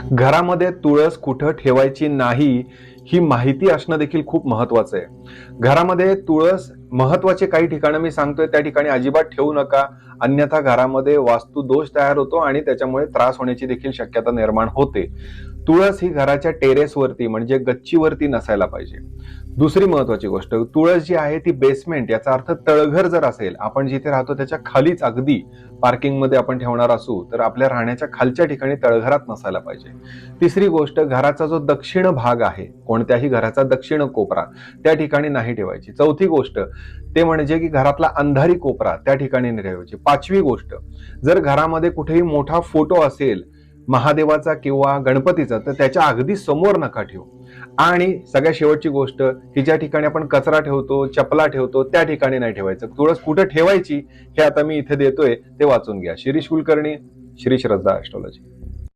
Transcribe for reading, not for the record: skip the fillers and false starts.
घरामध्ये तुळस कुठं ठेवायची नाही ही माहिती असणं देखील खूप महत्वाचं आहे. घरामध्ये तुळस महत्वाचे काही ठिकाणं मी सांगतोय त्या ठिकाणी अजिबात ठेवू नका, अन्यथा घरामध्ये वास्तू दोष तयार होतो आणि त्याच्यामुळे त्रास होण्याची देखील शक्यता निर्माण होते. तुळस ही घराच्या टेरेसवरती म्हणजे गच्चीवरती नसायला पाहिजे. दुसरी महत्वाची गोष्ट, तुळस जी आहे ती बेसमेंट, याचा अर्थ तळघर जर असेल, आपण जिथे राहतो त्याच्या खालीच अगदी पार्किंगमध्ये आपण ठेवणार असू तर आपल्या राहण्याच्या खालच्या ठिकाणी तळघरात नसायला पाहिजे. तिसरी गोष्ट, घराचा जो दक्षिण भाग आहे, कोणत्याही घराचा दक्षिण कोपरा, त्या ठिकाणी नाही ठेवायची. चौथी गोष्ट ते म्हणजे की घरातला अंधारी कोपरा त्या ठिकाणी नाही ठेवायची. पाचवी गोष्ट, जर घरामध्ये कुठेही मोठा फोटो असेल महादेवाचा किंवा गणपतीचा तर त्याच्या अगदी समोर नका ठेवू. आणि सगळ्यात शेवटची गोष्ट की ज्या ठिकाणी आपण कचरा ठेवतो, चपला ठेवतो त्या ठिकाणी नाही ठेवायचं. तुळस कुठे ठेवायची हे आता मी इथे देतोय, ते वाचून घ्या. शिरीष कुलकर्णी, श्री श्रद्धा ॲस्ट्रॉलॉजी.